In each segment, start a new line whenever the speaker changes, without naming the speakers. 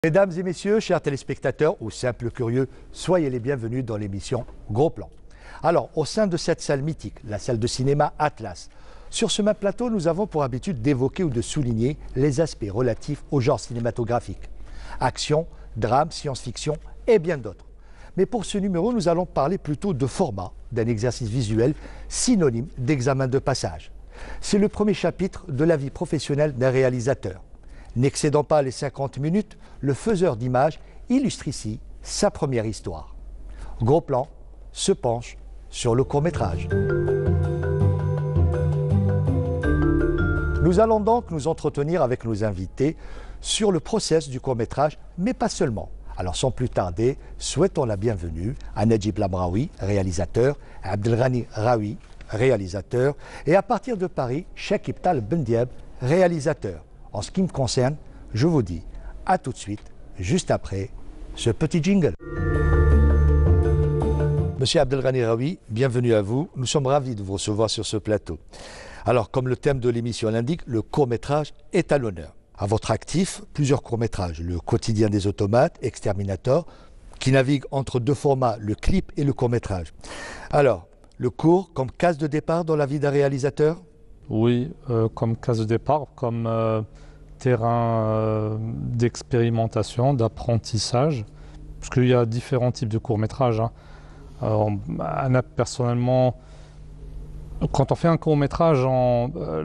Mesdames et messieurs, chers téléspectateurs ou simples curieux, soyez les bienvenus dans l'émission Gros Plan. Alors, au sein de cette salle mythique, la salle de cinéma Atlas, sur ce même plateau, nous avons pour habitude d'évoquer ou de souligner les aspects relatifs au genre cinématographique. Action, drame, science-fiction et bien d'autres. Mais pour ce numéro, nous allons parler plutôt de format, d'un exercice visuel synonyme d'examen de passage. C'est le premier chapitre de la vie professionnelle d'un réalisateur. N'excédant pas les 50 minutes, le faiseur d'images illustre ici sa première histoire. Gros Plan se penche sur le court-métrage. Nous allons donc nous entretenir avec nos invités sur le process du court-métrage, mais pas seulement. Alors sans plus tarder, souhaitons la bienvenue à Najib Lamraoui, réalisateur, à Abdelghani Raoui, réalisateur, et à partir de Paris, Cheikh Ibtal Bendieb, réalisateur. En ce qui me concerne, je vous dis à tout de suite, juste après ce petit jingle. Monsieur Abdelghani Raoui, bienvenue à vous. Nous sommes ravis de vous recevoir sur ce plateau. Alors, comme le thème de l'émission l'indique, le court-métrage est à l'honneur. À votre actif, plusieurs courts-métrages. Le quotidien des automates, Exterminator, qui navigue entre deux formats, le clip et le court-métrage. Alors, le court comme case de départ dans la vie d'un réalisateur ?
Oui, comme case de départ, comme terrain d'expérimentation, d'apprentissage, parce qu'il y a différents types de courts-métrages. Personnellement, quand on fait un court-métrage,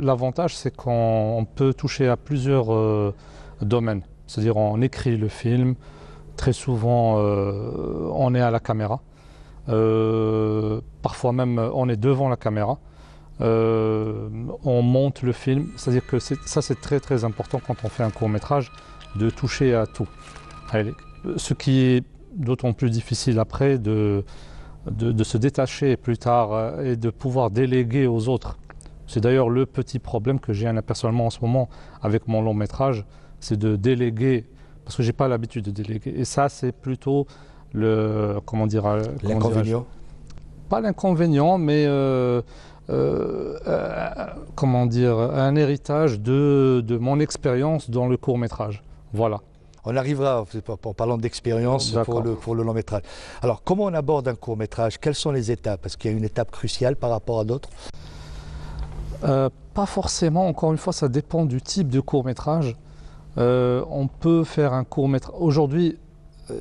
l'avantage c'est qu'on peut toucher à plusieurs domaines. C'est-à-dire on écrit le film, très souvent on est à la caméra, parfois même on est devant la caméra. On monte le film, c'est-à-dire que ça c'est très très important quand on fait un court-métrage, de toucher à tout. Ce qui est d'autant plus difficile après de se détacher plus tard et de pouvoir déléguer aux autres. C'est d'ailleurs le petit problème que j'ai personnellement en ce moment avec mon long-métrage, c'est de déléguer, parce que j'ai pas l'habitude de déléguer. Et ça c'est plutôt le,
l'inconvénient.
Pas l'inconvénient, mais un héritage de mon expérience dans le court-métrage. Voilà.
On arrivera, en parlant d'expérience pour le long-métrage. Alors, comment on aborde un court-métrage? Quelles sont les étapes? Parce qu'il y a une étape cruciale par rapport à d'autres?
Pas forcément, encore une fois, ça dépend du type de court-métrage. On peut faire un court-métrage. Aujourd'hui,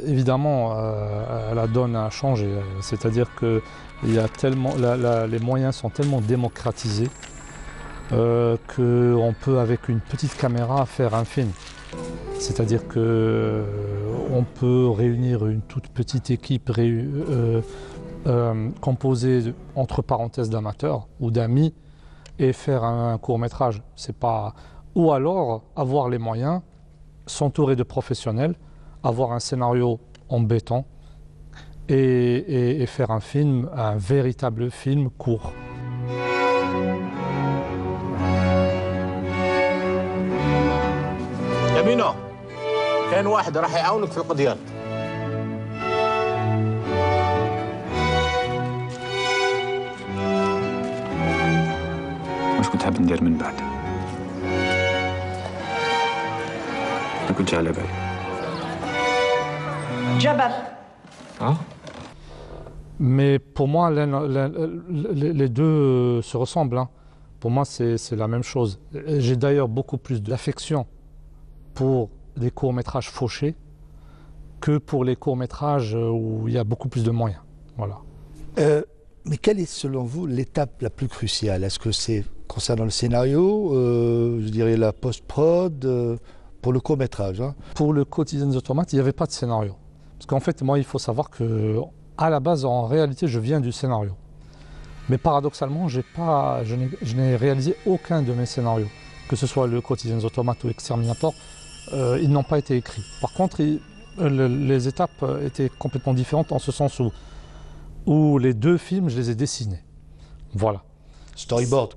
évidemment, la donne a changé. C'est-à-dire que les moyens sont tellement démocratisés qu'on peut, avec une petite caméra, faire un film. C'est-à-dire qu'on peut réunir une toute petite équipe composée, entre parenthèses, d'amateurs ou d'amis et faire un court-métrage. Ou alors avoir les moyens, s'entourer de professionnels, avoir un scénario en béton et faire un film, un véritable film court.
يمينو كان واحد راح يعاونك في القضيات.
واش كنت حاب ندير من بعد؟ ما كنتش على بالي.
جبل.
Mais pour moi, les deux se ressemblent. Pour moi, c'est la même chose. J'ai d'ailleurs beaucoup plus d'affection pour des courts-métrages fauchés que pour les courts-métrages où il y a beaucoup plus de moyens. Voilà.
Mais quelle est selon vous l'étape la plus cruciale? Est-ce que c'est concernant le scénario, je dirais la post-prod, pour le court-métrage?
Pour le quotidien des automates, il n'y avait pas de scénario. Parce qu'en fait, moi, il faut savoir que à la base, en réalité, je viens du scénario. Mais paradoxalement, je n'ai réalisé aucun de mes scénarios. Que ce soit le quotidien des automates ou Exterminator, ils n'ont pas été écrits. Par contre, les étapes étaient complètement différentes en ce sens où les deux films, je les ai dessinés. Voilà.
Storyboard.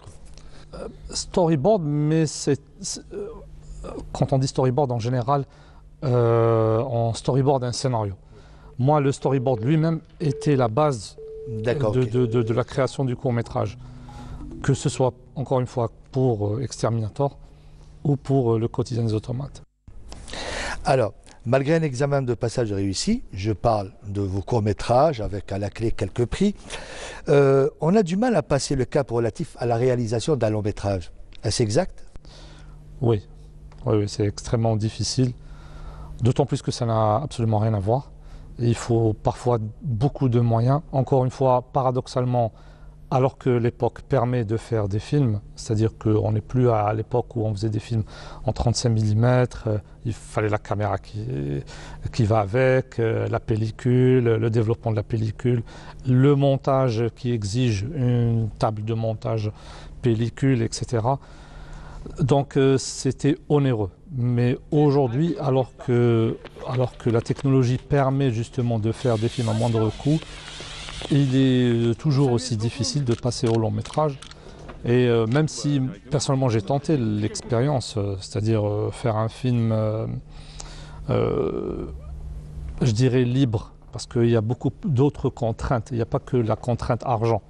Storyboard, mais quand on dit storyboard en général, on storyboard un scénario. Moi, le storyboard lui-même était la base de la création du court-métrage. Que ce soit, encore une fois, pour Exterminator ou pour le quotidien des automates.
Alors, Malgré un examen de passage réussi, je parle de vos courts-métrages avec à la clé quelques prix, on a du mal à passer le cap relatif à la réalisation d'un long-métrage. Est-ce exact?
Oui, oui, c'est extrêmement difficile, d'autant plus que ça n'a absolument rien à voir. Il faut parfois beaucoup de moyens. Encore une fois, paradoxalement, alors que l'époque permet de faire des films, c'est-à-dire qu'on n'est plus à l'époque où on faisait des films en 35 mm, il fallait la caméra qui va avec, la pellicule, le développement de la pellicule, le montage qui exige une table de montage pellicule, etc. Donc c'était onéreux. Mais aujourd'hui, alors que la technologie permet justement de faire des films à moindre coût, il est toujours aussi difficile de passer au long métrage. Et même si personnellement j'ai tenté l'expérience, c'est-à-dire faire un film, je dirais libre, parce qu'il y a beaucoup d'autres contraintes. Il n'y a pas que la contrainte argent.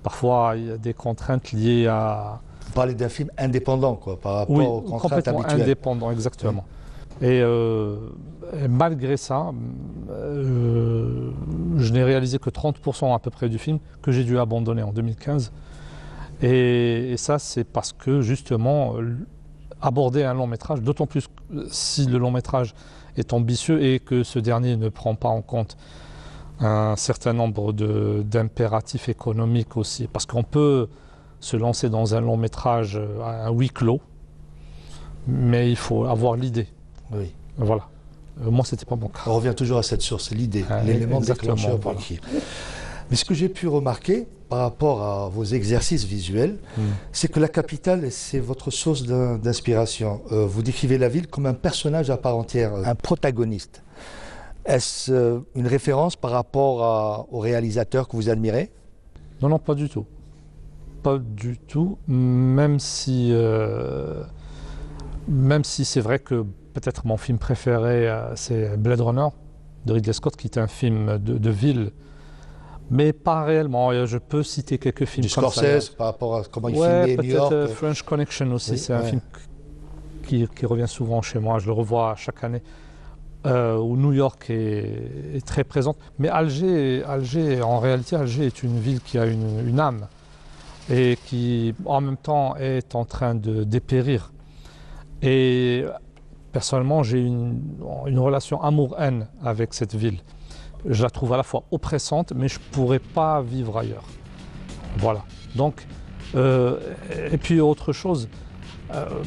Parfois, il y a des contraintes liées à...
Vous parlez d'un film indépendant, quoi, par rapport aux contraintes
complètement
habituelles.
Indépendant, exactement. Oui. Et malgré ça, je n'ai réalisé que 30% à peu près du film que j'ai dû abandonner en 2015. Et ça, c'est parce que justement, aborder un long métrage, d'autant plus si le long métrage est ambitieux et que ce dernier ne prend pas en compte un certain nombre d'impératifs économiques aussi. Parce qu'on peut se lancer dans un long métrage à huis clos, mais il faut avoir l'idée.
Oui.
Voilà. Moi, c'était pas mon cas.
On revient toujours à cette source, l'idée, l'élément déclencheur pour écrire. Mais ce que j'ai pu remarquer par rapport à vos exercices visuels, c'est que la capitale, c'est votre source d'inspiration. Vous décrivez la ville comme un personnage à part entière, un protagoniste. Est-ce une référence par rapport aux réalisateurs que vous admirez?
Non, non, pas du tout. Pas du tout, même si c'est vrai que peut-être mon film préféré, c'est Blade Runner de Ridley Scott, qui est un film de ville, mais pas réellement. Je peux citer quelques films
du
comme
Scorsese, par rapport à comment il filmait New York.
Peut-être French Connection aussi, oui, c'est un film qui revient souvent chez moi, je le revois chaque année, où New York est très présente. Mais Alger, en réalité, Alger est une ville qui a une âme et qui, en même temps, est en train de dépérir. Et personnellement, j'ai une relation amour-haine avec cette ville. Je la trouve à la fois oppressante, mais je ne pourrais pas vivre ailleurs. Voilà. Donc, et puis autre chose,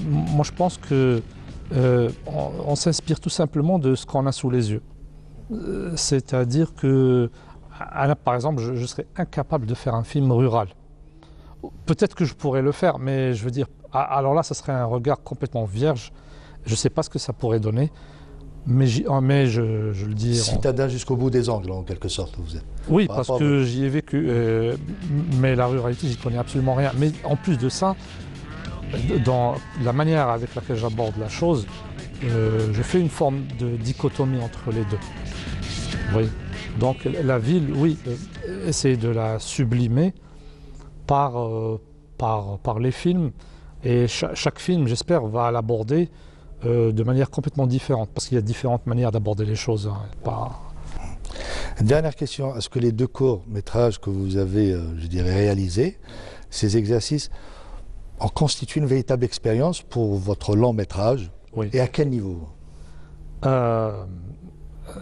moi je pense que on s'inspire tout simplement de ce qu'on a sous les yeux. C'est-à-dire que, par exemple, je serais incapable de faire un film rural. Peut-être que je pourrais le faire, mais je veux dire, alors là, ça serait un regard complètement vierge. Je ne sais pas ce que ça pourrait donner, mais je le dis...
Citadin jusqu'au bout des angles, en quelque sorte, vous êtes.
Oui, parce que j'y ai vécu, mais la ruralité, j'y connais absolument rien. Mais en plus de ça, dans la manière avec laquelle j'aborde la chose, je fais une forme de dichotomie entre les deux. Vous voyez ? Donc la ville, oui, essayer de la sublimer par les films. Et chaque film, j'espère, va l'aborder de manière complètement différente, parce qu'il y a différentes manières d'aborder les choses. Hein,
Dernière question, est-ce que les deux courts-métrages que vous avez, je dirais, réalisés, ces exercices, en constituent une véritable expérience pour votre long-métrage? Oui. Et à quel niveau?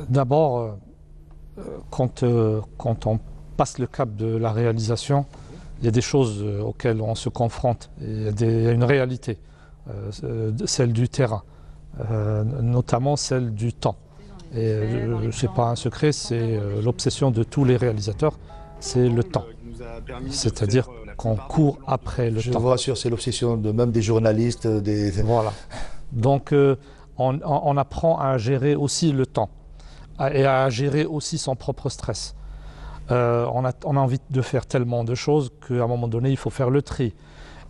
D'abord, quand on passe le cap de la réalisation, il y a des choses auxquelles on se confronte, il y a une réalité, celle du terrain, notamment celle du temps. Et ce n'est pas un secret, c'est l'obsession de tous les réalisateurs, c'est le temps. C'est-à-dire qu'on court après le temps.
Je vous rassure, c'est l'obsession même des journalistes.
Voilà. Donc on apprend à gérer aussi le temps et à gérer aussi son propre stress. On a envie de faire tellement de choses qu'à un moment donné, il faut faire le tri,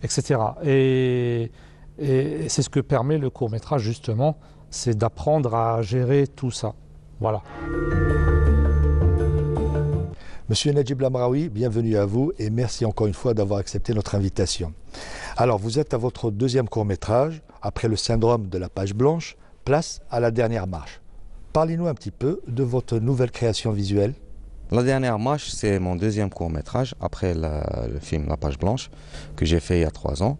etc. Et c'est ce que permet le court-métrage, justement, c'est d'apprendre à gérer tout ça. Voilà.
Monsieur Najib Lamraoui, bienvenue à vous et merci encore une fois d'avoir accepté notre invitation. Alors, vous êtes à votre deuxième court-métrage, après le syndrome de la page blanche, place à la dernière marche. Parlez-nous un petit peu de votre nouvelle création visuelle.
La dernière marche, c'est mon deuxième court-métrage, après le film La Page Blanche, que j'ai fait il y a 3 ans.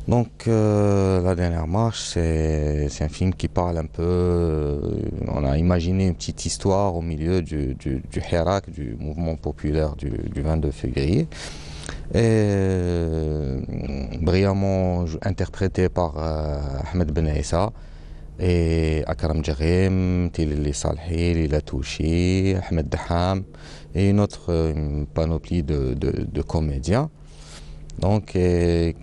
Donc la dernière marche, c'est un film qui parle un peu, on a imaginé une petite histoire au milieu du Hirak, du mouvement populaire du 22 février. Et brillamment interprété par Ahmed Ben Issa et Akram Djerim, Tilili Salhi, Lila Touchi, Ahmed Daham et une autre panoplie de comédiens. Donc, j'avais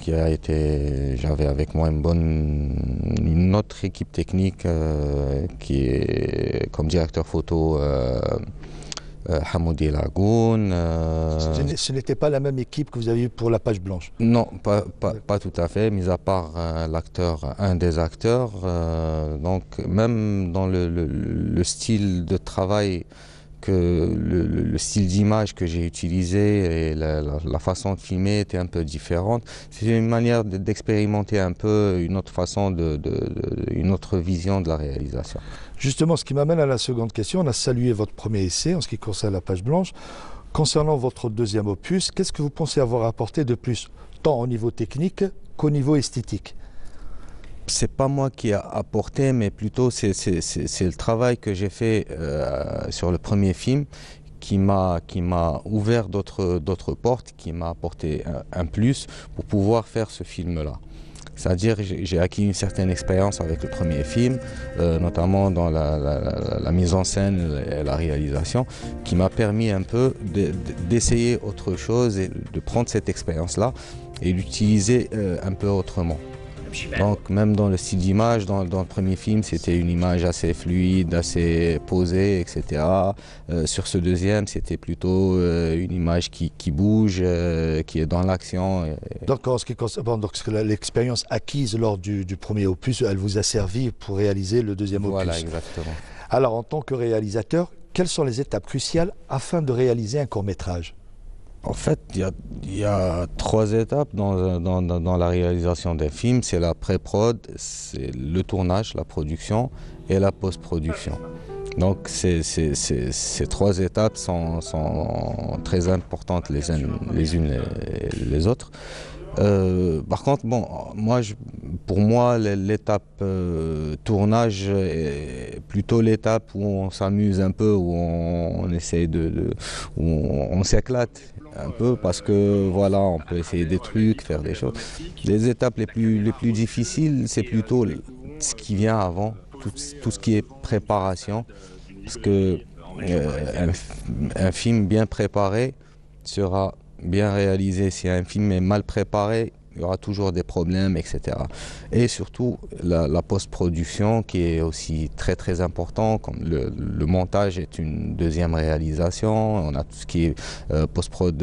avec moi une autre équipe technique qui est comme directeur photo Hamoudi Lagoun.
Ce n'était pas la même équipe que vous avez eue pour La Page Blanche?
Non, pas tout à fait, mis à part un des acteurs. Donc, même dans le style de travail, le style d'image que j'ai utilisé et la façon de filmer était un peu différente. C'est une manière d'expérimenter un peu une autre façon, une autre vision de la réalisation.
Justement, ce qui m'amène à la seconde question, on a salué votre premier essai en ce qui concerne La Page Blanche. Concernant votre deuxième opus, qu'est-ce que vous pensez avoir apporté de plus, tant au niveau technique qu'au niveau esthétique?
C'est pas moi qui a apporté, mais plutôt c'est le travail que j'ai fait sur le premier film qui m'a ouvert d'autres portes, qui m'a apporté un plus pour pouvoir faire ce film-là. C'est-à-dire j'ai acquis une certaine expérience avec le premier film, notamment dans la mise en scène et la réalisation, qui m'a permis un peu d'essayer autre chose et de prendre cette expérience-là et l'utiliser un peu autrement. Donc même dans le style d'image, dans le premier film, c'était une image assez fluide, assez posée, etc. Sur ce deuxième, c'était plutôt une image qui bouge, qui est dans l'action.
Donc, en ce qui concerne l'expérience acquise lors du premier opus, elle vous a servi pour réaliser le deuxième opus.
Voilà, exactement.
Alors, en tant que réalisateur, quelles sont les étapes cruciales afin de réaliser un court-métrage?
En fait, il y a 3 étapes dans la réalisation d'un film. C'est la pré-prod, c'est le tournage, la production et la post-production. Donc ces 3 étapes sont très importantes les unes les autres. Par contre, bon, pour moi, l'étape tournage est plutôt l'étape où on s'amuse un peu, où on essaye où on s'éclate un peu, parce que voilà, on peut essayer des trucs, faire des choses. Les étapes les plus difficiles, c'est plutôt ce qui vient avant, tout ce qui est préparation, parce que un film bien préparé sera bien réalisé. Si un film est mal préparé, il y aura toujours des problèmes, etc. Et surtout la post-production qui est aussi très important, comme le montage est une deuxième réalisation. On a tout ce qui est post-prod,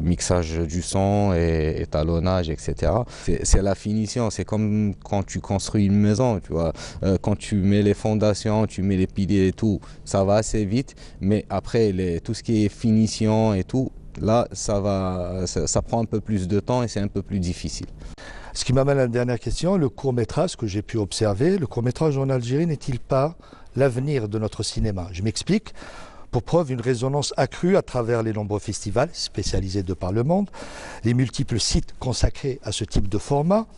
mixage du son et étalonnage, etc. C'est la finition, c'est comme quand tu construis une maison, tu vois. Quand tu mets les fondations, tu mets les piliers et tout, ça va assez vite, mais après tout ce qui est finition et tout, là, ça prend un peu plus de temps et c'est un peu plus difficile.
Ce qui m'amène à la dernière question, le court-métrage que j'ai pu observer, le court-métrage en Algérie n'est-il pas l'avenir de notre cinéma? Je m'explique. Pour preuve, une résonance accrue à travers les nombreux festivals spécialisés de par le monde, les multiples sites consacrés à ce type de format,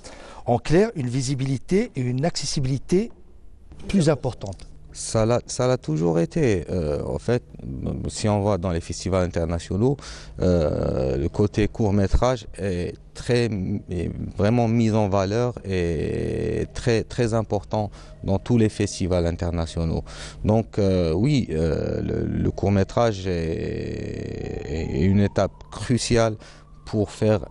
en clair, une visibilité et une accessibilité plus importantes.
Ça l'a toujours été. En fait, si on va dans les festivals internationaux, le côté court-métrage est vraiment mis en valeur et très important dans tous les festivals internationaux. Donc oui, le court-métrage est une étape cruciale pour faire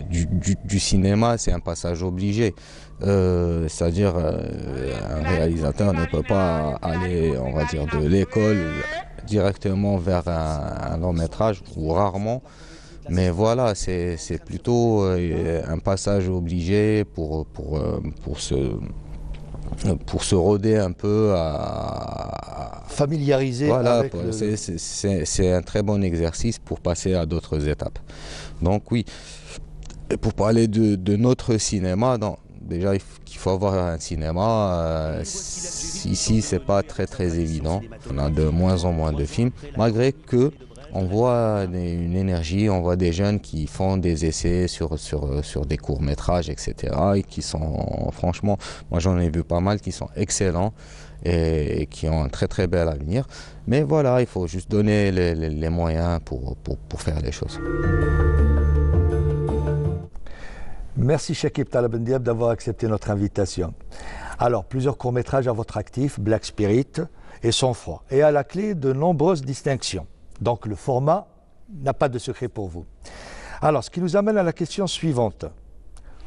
du cinéma. C'est un passage obligé. C'est-à-dire un réalisateur ne peut pas aller, on va dire, de l'école directement vers un long métrage, ou rarement. Mais voilà, c'est plutôt un passage obligé pour se roder un peu,
familiariser
voilà,
avec
c'est un très bon exercice pour passer à d'autres étapes. Donc oui, pour parler de notre cinéma, Déjà, qu'il faut avoir un cinéma. Ici, c'est pas très évident. On a de moins en moins de films, malgré que on voit une énergie, on voit des jeunes qui font des essais sur des courts-métrages, etc. Et qui sont, franchement, moi j'en ai vu pas mal, qui sont excellents et qui ont un très bel avenir. Mais voilà, il faut juste donner les moyens pour faire les choses.
Merci Chekib Taleb Ndiaye d'avoir accepté notre invitation. Alors, plusieurs courts-métrages à votre actif, Black Spirit et Sang Froid, et à la clé de nombreuses distinctions. Donc le format n'a pas de secret pour vous. Alors, ce qui nous amène à la question suivante.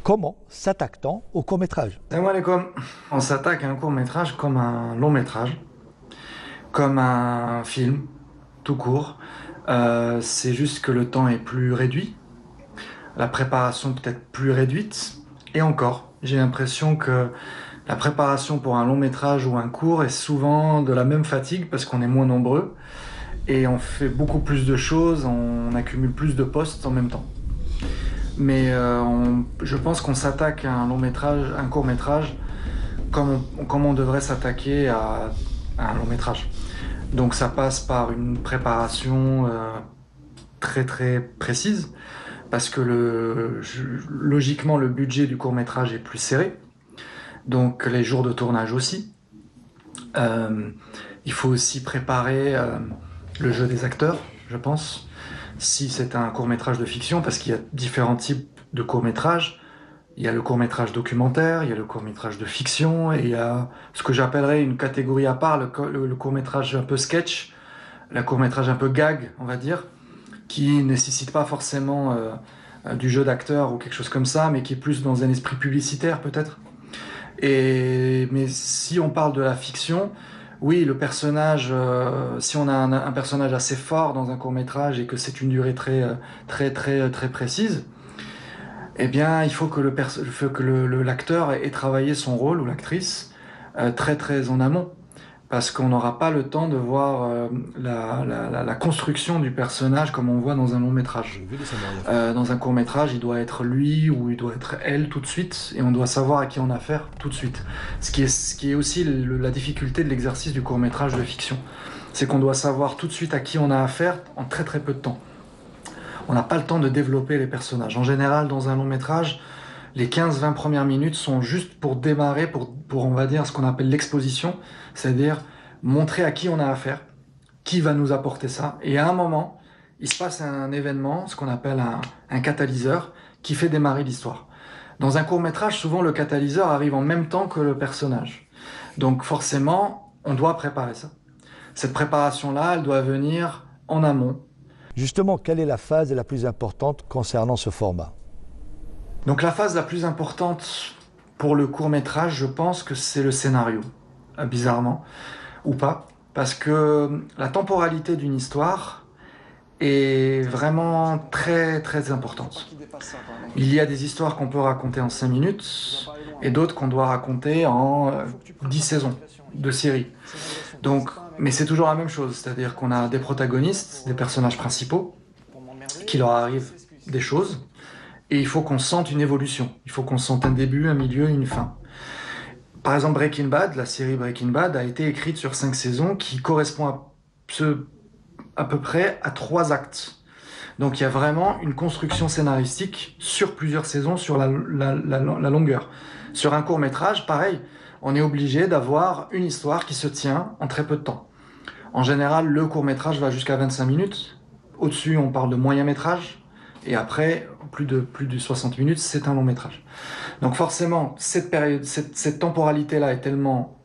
Comment s'attaque-t-on au court-métrage?
Salam alaikum. On s'attaque à un court-métrage comme un long-métrage, comme un film, tout court. C'est juste que le temps est plus réduit, la préparation peut-être plus réduite, et encore, j'ai l'impression que la préparation pour un long-métrage ou un court est souvent de la même fatigue parce qu'on est moins nombreux et on fait beaucoup plus de choses, on accumule plus de postes en même temps. Mais je pense qu'on s'attaque à un long-métrage, un court-métrage, comme on devrait s'attaquer à un long-métrage. Donc ça passe par une préparation très précise, parce que logiquement le budget du court-métrage est plus serré, donc les jours de tournage aussi. Il faut aussi préparer le jeu des acteurs, je pense, si c'est un court-métrage de fiction, parce qu'il y a différents types de courts-métrages. Il y a le court-métrage documentaire, il y a le court-métrage de fiction, et il y a ce que j'appellerais une catégorie à part, le court-métrage un peu sketch, le court-métrage un peu gag, on va dire, qui ne nécessite pas forcément du jeu d'acteur ou quelque chose comme ça, mais qui est plus dans un esprit publicitaire peut-être. Mais si on parle de la fiction, oui, le personnage, si on a un personnage assez fort dans un court-métrage et que c'est une durée très précise, eh bien, il faut que l'acteur ait travaillé son rôle ou l'actrice très en amont, parce qu'on n'aura pas le temps de voir la construction du personnage comme on voit dans un long métrage. Dans un court métrage, il doit être lui ou il doit être elle tout de suite, et on doit savoir à qui on a affaire tout de suite. Ce qui est aussi la difficulté de l'exercice du court métrage de fiction, c'est qu'on doit savoir tout de suite à qui on a affaire en très peu de temps. On n'a pas le temps de développer les personnages. En général, dans un long métrage, les 15-20 premières minutes sont juste pour démarrer, pour on va dire, ce qu'on appelle l'exposition, c'est-à-dire montrer à qui on a affaire, qui va nous apporter ça. Et à un moment, il se passe un événement, ce qu'on appelle un catalyseur, qui fait démarrer l'histoire. Dans un court-métrage, souvent le catalyseur arrive en même temps que le personnage. Donc forcément, on doit préparer ça. Cette préparation-là, elle doit venir en amont.
Justement, quelle est la phase la plus importante concernant ce format?
Donc la phase la plus importante pour le court-métrage, je pense que c'est le scénario, bizarrement, ou pas, parce que la temporalité d'une histoire est vraiment très importante. Il y a des histoires qu'on peut raconter en 5 minutes et d'autres qu'on doit raconter en 10 saisons de série. Donc, mais c'est toujours la même chose, c'est-à-dire qu'on a des protagonistes, des personnages principaux, qui leur arrivent des choses, et il faut qu'on sente une évolution. Il faut qu'on sente un début, un milieu, une fin. Par exemple, Breaking Bad, la série Breaking Bad a été écrite sur 5 saisons qui correspond à peu près à 3 actes. Donc il y a vraiment une construction scénaristique sur plusieurs saisons, sur la longueur. Sur un court-métrage, pareil, on est obligé d'avoir une histoire qui se tient en très peu de temps. En général, le court-métrage va jusqu'à 25 minutes. Au-dessus, on parle de moyen-métrage. Et après, plus de 60 minutes, c'est un long-métrage. Donc forcément, cette temporalité-là est tellement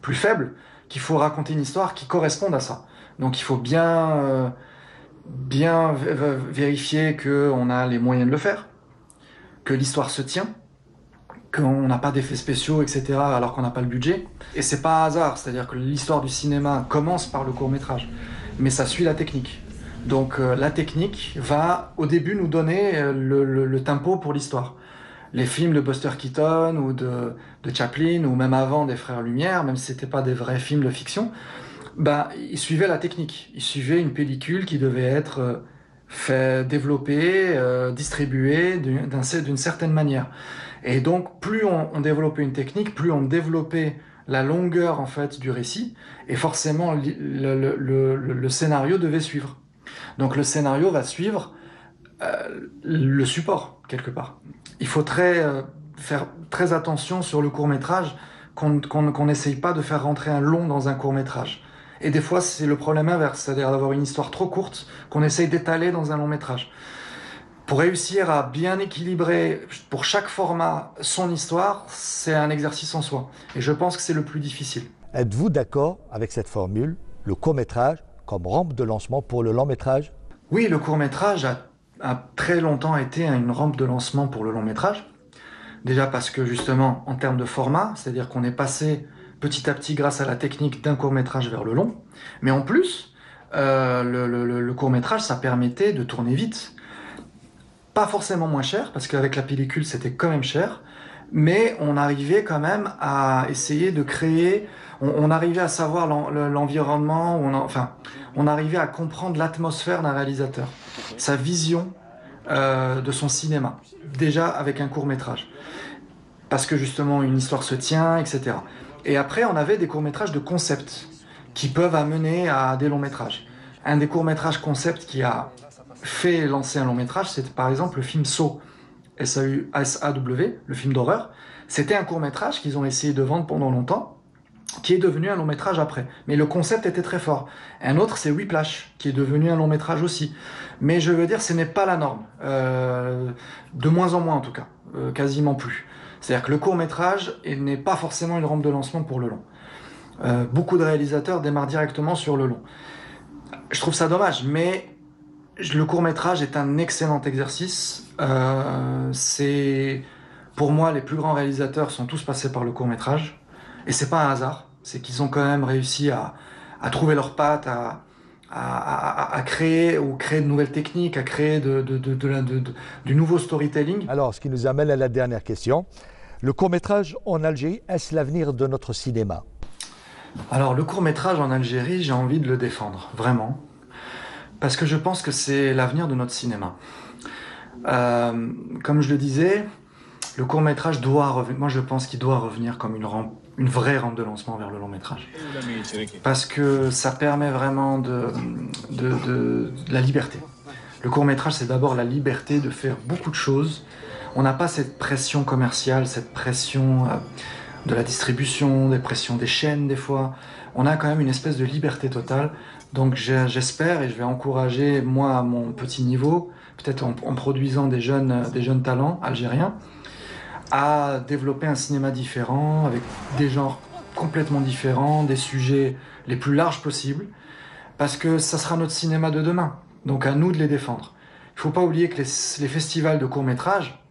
plus faible qu'il faut raconter une histoire qui corresponde à ça. Donc il faut bien vérifier qu'on a les moyens de le faire, que l'histoire se tient, qu'on n'a pas d'effets spéciaux, etc., alors qu'on n'a pas le budget. Et c'est pas un hasard, c'est-à-dire que l'histoire du cinéma commence par le court-métrage, mais ça suit la technique. Donc la technique va au début nous donner le tempo pour l'histoire. Les films de Buster Keaton ou de Chaplin, ou même avant des Frères Lumière, même si c'était pas des vrais films de fiction, ils suivaient la technique. Ils suivaient une pellicule qui devait être développée, distribuée d'une certaine manière. Et donc, plus on développait une technique, plus on développait la longueur en fait du récit, et forcément le scénario devait suivre. Donc le scénario va suivre le support quelque part. Il faut faire très attention sur le court-métrage, qu'on n'essaye pas de faire rentrer un long dans un court-métrage. Et des fois c'est le problème inverse, c'est-à-dire d'avoir une histoire trop courte qu'on essaye d'étaler dans un long-métrage. Pour réussir à bien équilibrer pour chaque format son histoire, c'est un exercice en soi. Et je pense que c'est le plus difficile.
Êtes-vous d'accord avec cette formule, le court-métrage comme rampe de lancement pour le long-métrage?
Oui, le court-métrage a très longtemps été une rampe de lancement pour le long-métrage. Déjà parce que justement, en termes de format, c'est-à-dire qu'on est passé petit à petit grâce à la technique d'un court-métrage vers le long. Mais en plus, le court-métrage, ça permettait de tourner vite. Pas forcément moins cher, parce qu'avec la pellicule, c'était quand même cher, mais on arrivait quand même à essayer de créer, on arrivait à savoir l'environnement, on arrivait à comprendre l'atmosphère d'un réalisateur, sa vision de son cinéma, déjà avec un court-métrage. Parce que justement, une histoire se tient, etc. Et après, on avait des courts-métrages de concept, qui peuvent amener à des longs-métrages. Un des courts-métrages concept qui a fait lancer un long métrage, c'est par exemple le film Saw, S-A-W, le film d'horreur. C'était un court métrage qu'ils ont essayé de vendre pendant longtemps, qui est devenu un long métrage après. Mais le concept était très fort. Un autre, c'est Whiplash, qui est devenu un long métrage aussi. Mais je veux dire, ce n'est pas la norme. De moins en moins en tout cas, quasiment plus. C'est-à-dire que le court métrage n'est pas forcément une rampe de lancement pour le long. Beaucoup de réalisateurs démarrent directement sur le long. Je trouve ça dommage, mais le court-métrage est un excellent exercice. Pour moi, les plus grands réalisateurs sont tous passés par le court-métrage. Et c'est pas un hasard. C'est qu'ils ont quand même réussi à trouver leurs pattes, à créer de nouvelles techniques, à créer du nouveau storytelling.
Alors, ce qui nous amène à la dernière question. Le court-métrage en Algérie, est-ce l'avenir de notre cinéma?
Alors, le court-métrage en Algérie, j'ai envie de le défendre, vraiment. Parce que je pense que c'est l'avenir de notre cinéma. Comme je le disais, le court-métrage doit revenir. Moi, je pense qu'il doit revenir comme une vraie rampe de lancement vers le long-métrage. Parce que ça permet vraiment de la liberté. Le court-métrage, c'est d'abord la liberté de faire beaucoup de choses. On n'a pas cette pression commerciale, cette pression de la distribution, des pressions des chaînes, des fois. On a quand même une espèce de liberté totale. Donc j'espère, et je vais encourager, moi, à mon petit niveau, peut-être en produisant des jeunes talents algériens, à développer un cinéma différent, avec des genres complètement différents, des sujets les plus larges possibles, parce que ça sera notre cinéma de demain. Donc à nous de les défendre. Il ne faut pas oublier que les festivals de court-métrage,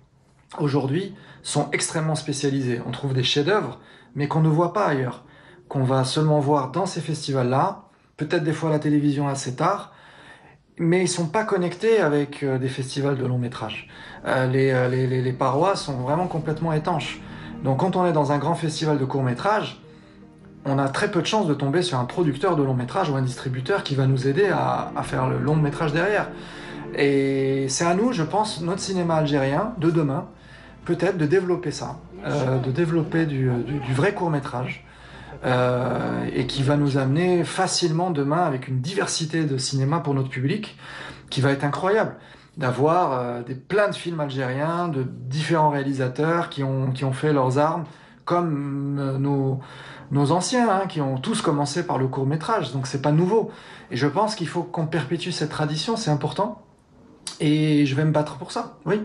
aujourd'hui, sont extrêmement spécialisés. On trouve des chefs-d'œuvre, mais qu'on ne voit pas ailleurs, qu'on va seulement voir dans ces festivals-là, peut-être des fois à la télévision assez tard, mais ils ne sont pas connectés avec des festivals de long métrage. Les parois sont vraiment complètement étanches. Donc quand on est dans un grand festival de court métrage, on a très peu de chances de tomber sur un producteur de long métrage ou un distributeur qui va nous aider à faire le long métrage derrière. Et c'est à nous, je pense, notre cinéma algérien de demain, peut-être de développer ça, de développer du vrai court métrage. Et qui va nous amener facilement demain avec une diversité de cinéma pour notre public qui va être incroyable, d'avoir plein de films algériens de différents réalisateurs qui ont fait leurs armes comme nos anciens, hein, qui ont tous commencé par le court-métrage, donc c'est pas nouveau. Et je pense qu'il faut qu'on perpétue cette tradition, c'est important, et je vais me battre pour ça, oui.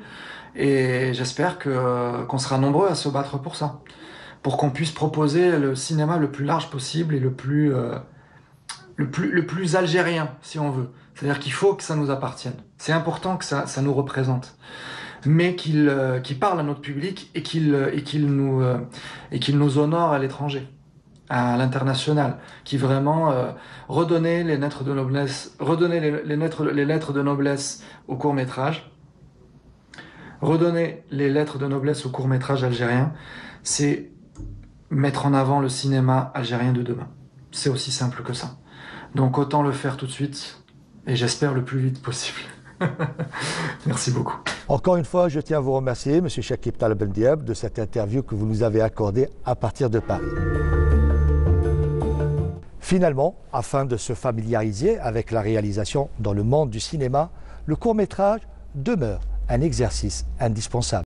Et j'espère qu'on sera nombreux à se battre pour ça, pour qu'on puisse proposer le cinéma le plus large possible et le plus algérien, si on veut. C'est-à-dire qu'il faut que ça nous appartienne. C'est important que ça nous représente. Mais qu'il parle à notre public et qu'il nous honore à l'étranger, à l'international, qui vraiment redonner les lettres de noblesse, redonner les lettres de noblesse au court-métrage, redonner les lettres de noblesse au court-métrage algérien, c'est mettre en avant le cinéma algérien de demain. C'est aussi simple que ça. Donc autant le faire tout de suite, et j'espère le plus vite possible. Merci beaucoup.
Encore une fois, je tiens à vous remercier, M. Chakib Taleb Ben Diab, de cette interview que vous nous avez accordée à partir de Paris. Finalement, afin de se familiariser avec la réalisation dans le monde du cinéma, le court-métrage demeure un exercice indispensable.